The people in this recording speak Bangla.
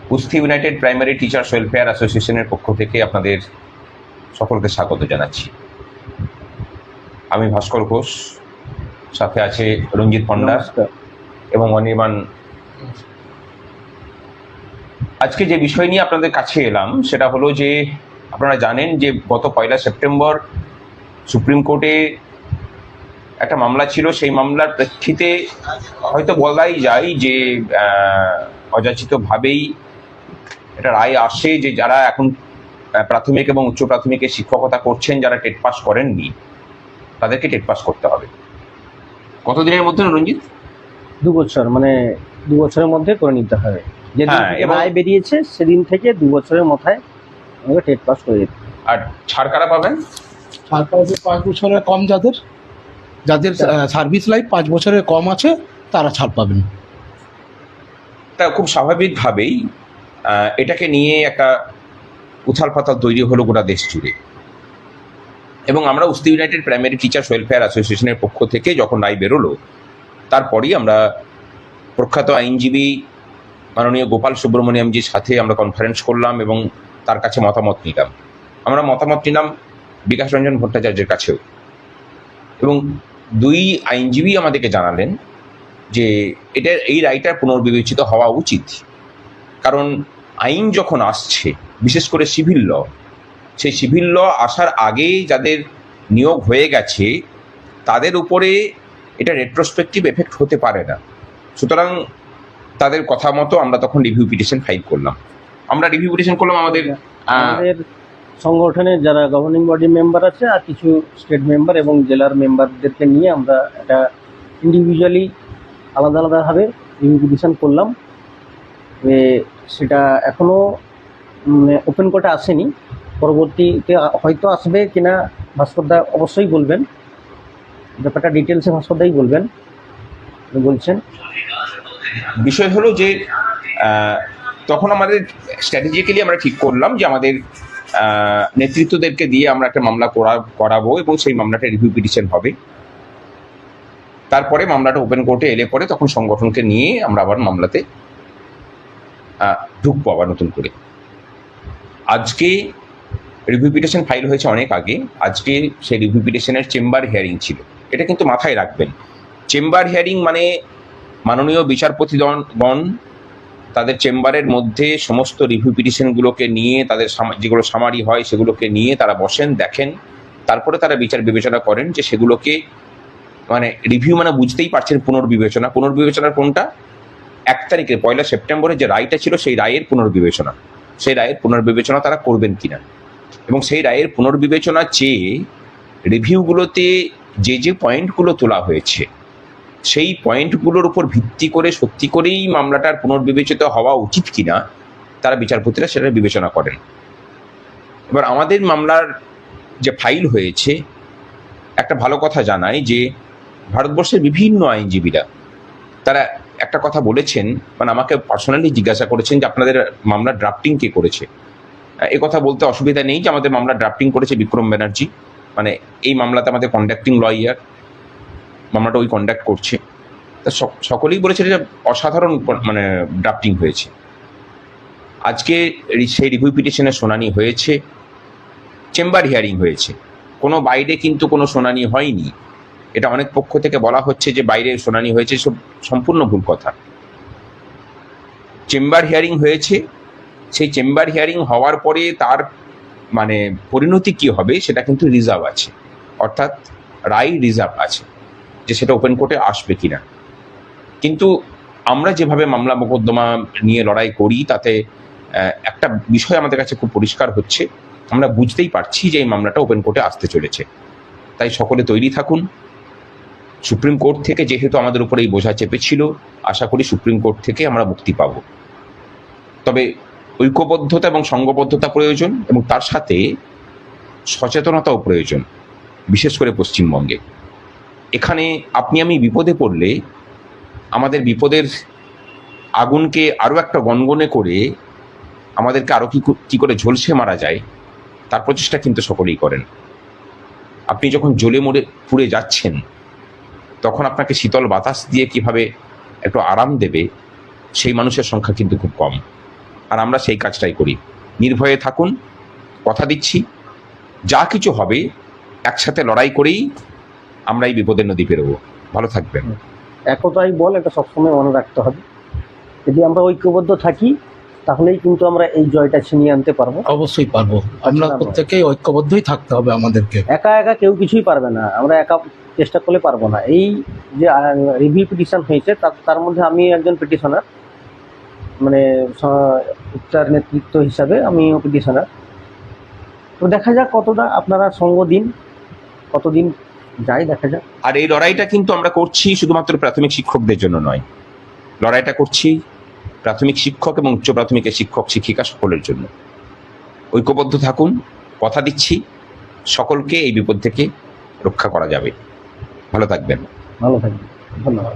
কুস্তি ইউনাইটেড প্রাইমারি টিচার্স ওয়েলফেয়ার অ্যাসোসিয়েশনের পক্ষ থেকে আপনাদের সকলকে স্বাগত জানাচ্ছি। আমি ভাস্কর ঘোষ, সাথে আছে রঞ্জিত পণ্ডা এবং অনির্বাণ। আজকে যে বিষয় নিয়ে আপনাদের কাছে এলাম সেটা হলো যে আপনারা জানেন যে গত 1 সেপ্টেম্বর সুপ্রিম কোর্টে একটা মামলা ছিল। সেই মামলার প্রেক্ষিতে হয়তো বলাই যায় যে অযাচিতভাবেই একটা রায় আসে যে যারা এখন প্রাথমিক এবং উচ্চ প্রাথমিকে শিক্ষকতা করছেন, যারা টেট পাস করেননি তাদেরকে টেট পাস করতে হবে। কতদিনের মধ্যে রঞ্জিত? 2 বছর, মানে 2 বছরের মধ্যে করে নিতে হবে। যেদিন এবং রায় বেরিয়েছে সেদিন থেকে 2 বছরের মাথায় আমাকে টেট পাস করে দিতে। আর ছাড় কারা পাবেন? ছাড় পাবে 5 বছরের কম, যাদের সার্ভিস লাইফ 5 বছরের কম আছে তারা ছাড় পাবেন। তা খুব স্বাভাবিকভাবেই এটাকে নিয়ে একটা উথাল পাতাল তৈরি হলো গোটা দেশ জুড়ে। এবং আমরা কুস্তি ইউনাইটেড প্রাইমারি টিচার্স ওয়েলফেয়ার অ্যাসোসিয়েশনের পক্ষ থেকে যখন রায় বেরোলো, তারপরেই আমরা প্রখ্যাত আইনজীবী মাননীয় গোপাল সুব্রমণিয়ামজির সাথে আমরা কনফারেন্স করলাম এবং তার কাছে মতামত নিলাম। আমরা মতামত নিলাম বিকাশ রঞ্জন ভট্টাচার্যের কাছেও, এবং 2 আইনজীবী আমাদেরকে জানালেন যে এই রায়টার পুনর্বিবেচিত হওয়া উচিত। কারণ আইন যখন আসছে, বিশেষ করে সিভিল ল, সেই সিভিল ল আসার আগে যাদের নিয়োগ হয়ে গেছে তাদের উপরে এটা রেট্রোস্পেক্টিভ এফেক্ট হতে পারে না। সুতরাং তাদের কথা মতো আমরা তখন রিভিউ পিটিশন ফাইল করলাম। আমাদের সংগঠনের যারা গভর্নিং বডি মেম্বার আছে আর কিছু স্টেট মেম্বার এবং জেলার মেম্বারদেরকে নিয়ে আমরা একটা ইন্ডিভিজুয়ালি আলাদা আলাদাভাবে রিভিউ পিটিশন করলাম। সেটা এখনও ওপেন কোর্টে আসেনি, পরবর্তীতে হয়তো আসবে কিনা ভাস্করদা অবশ্যই বলবেন, ব্যাপারটা ডিটেলসে ভাস্করদাই বলবেন, বলছেন। বিষয় হলো যে তখন আমাদের স্ট্র্যাটেজিক্যালি আমরা ঠিক করলাম যে আমাদের নেতৃত্বদেরকে দিয়ে আমরা একটা মামলা করাবো এবং সেই মামলাটা রিভিউ পিটিশন হবে। তারপরে মামলাটা ওপেন কোর্টে এলে পরে তখন সংগঠনকে নিয়ে আমরা আবার মামলাতে ঢুকবো আবার নতুন করে। আজকে রিভিউ পিটিশন ফাইল হয়েছে অনেক আগে। আজকে সেই রিভিউ পিটিশনের চেম্বার হিয়ারিং ছিল। এটা কিন্তু মাথায় রাখবেন, চেম্বার হিয়ারিং মানে মাননীয় বিচারপতিগণ তাদের চেম্বারের মধ্যে সমস্ত রিভিউ পিটিশনগুলোকে নিয়ে, তাদের যেগুলো সামারি হয় সেগুলোকে নিয়ে তারা বসেন, দেখেন, তারপরে তারা বিচার বিবেচনা করেন যে সেগুলোকে, মানে রিভিউ মানে বুঝতেই পারছেন পুনর্বিবেচনার কোনটা 1 তারিখে 1 সেপ্টেম্বরে যে রায়টা ছিল সেই রায়ের পুনর্বিবেচনা তারা করবেন কিনা, এবং সেই রায়ের পুনর্বিবেচনা চেয়ে রিভিউগুলোতে যে পয়েন্টগুলো তোলা হয়েছে সেই পয়েন্টগুলোর উপর ভিত্তি করে সত্যি করেই মামলাটার পুনর্বিবেচিত হওয়া উচিত কিনা তারা বিচারপতিরা সেটা বিবেচনা করেন। এবার আমাদের মামলার যে ফাইল হয়েছে, একটা ভালো কথা জানাই যে ভারতবর্ষের বিভিন্ন আইনজীবীরা তারা একটা কথা বলেছেন, মানে আমাকে পার্সোনালি জিজ্ঞাসা করেছেন যে আপনাদের মামলার ড্রাফটিং কে করেছে। এ কথা বলতে অসুবিধা নেই যে আমাদের মামলা ড্রাফটিং করেছে বিক্রম ব্যানার্জি, মানে এই মামলাতে আমাদের কন্ডাক্টিং লয়ার, মামলাটা ওই কন্ডাক্ট করছে। তা সকলেই বলেছে যে অসাধারণ মানে ড্রাফটিং হয়েছে। আজকে সেই রিভিউ পিটিশনের শুনানি হয়েছে, চেম্বার হিয়ারিং হয়েছে, কোনো বাইরে কিন্তু কোনো শুনানি হয়নি। এটা অনেক পক্ষ থেকে বলা হচ্ছে যে বাইরে শুনানি হয়েছে, সব সম্পূর্ণ ভুল কথা। চেম্বার হিয়ারিং হয়েছে, সেই চেম্বার হিয়ারিং হওয়ার পরে তার মানে পরিণতি কি হবে সেটা কিন্তু রিজার্ভ আছে, অর্থাৎ রায় রিজার্ভ আছে যে সেটা ওপেন কোর্টে আসবে কিনা। কিন্তু আমরা যেভাবে মামলা মোকদ্দমা নিয়ে লড়াই করি তাতে একটা বিষয় আমাদের কাছে খুব পরিষ্কার হচ্ছে, আমরা বুঝতেই পারছি যে এই মামলাটা ওপেন কোর্টে আসতে চলেছে। তাই সকলে তৈরি থাকুন। সুপ্রিম কোর্ট থেকে যেহেতু আমাদের উপরে এই বোঝা চেপেছিল, আশা করি সুপ্রিম কোর্ট থেকে আমরা মুক্তি পাব। তবে ঐক্যবদ্ধতা এবং সংঘবদ্ধতা প্রয়োজন, এবং তার সাথে সচেতনতাও প্রয়োজন, বিশেষ করে পশ্চিমবঙ্গে। এখানে আপনি আমি বিপদে পড়লে আমাদের বিপদের আগুনকে আরও একটা গনগনে করে আমাদেরকে আরও কি করে ঝলসে মারা যায় তার প্রচেষ্টা কিন্তু সকলেই করেন। আপনি যখন জ্বলে মরে পুড়ে যাচ্ছেন তখন আপনাকে শীতল বাতাস দিয়ে কিভাবে একটু আরাম দেবে সেই মানুষের সংখ্যা কিন্তু খুব কম। আর আমরা সেই কাজটাই করি। নির্ভয়ে থাকুন, কথা দিচ্ছি যা কিছু হবে একসাথে লড়াই করেই আমরা এই বিপদের নদী পেরোবো। ভালো থাকবেন। একতাই বল, এটা সবসময় মনে রাখতে হবে। যদি আমরা ঐক্যবদ্ধ থাকি তাহলেই কিন্তু আমরা এই জয়টা ছিনিয়ে আনতে পারবো। অবশ্যই পারবো। আমরা প্রত্যেকেই ঐক্যবদ্ধই থাকতে হবে আমাদেরকে। একা একা কেউ কিছুই পারবে না, আমরা একা চেষ্টা করলে পারবো না। এই যে রিভিউ পিটিশন হয়েছে তার মধ্যে আমি একজন পিটিশনার, মানে উচ্চার নেতৃত্ব হিসাবে আমিও পিটিশনার। তো দেখা যাক কতটা আপনারা সঙ্গ দিন, কতদিন যাই দেখা যাক। আর এই লড়াইটা কিন্তু আমরা করছি শুধুমাত্র প্রাথমিক শিক্ষকদের জন্য নয়, লড়াইটা করছি প্রাথমিক শিক্ষক এবং উচ্চ প্রাথমিকের শিক্ষক শিক্ষিকা সকলের জন্য। ঐক্যবদ্ধ থাকুন, কথা দিচ্ছি সকলকে এই বিপদ থেকে রক্ষা করা যাবে। ভালো থাকবেন। ভালো থাকবেন, ধন্যবাদ।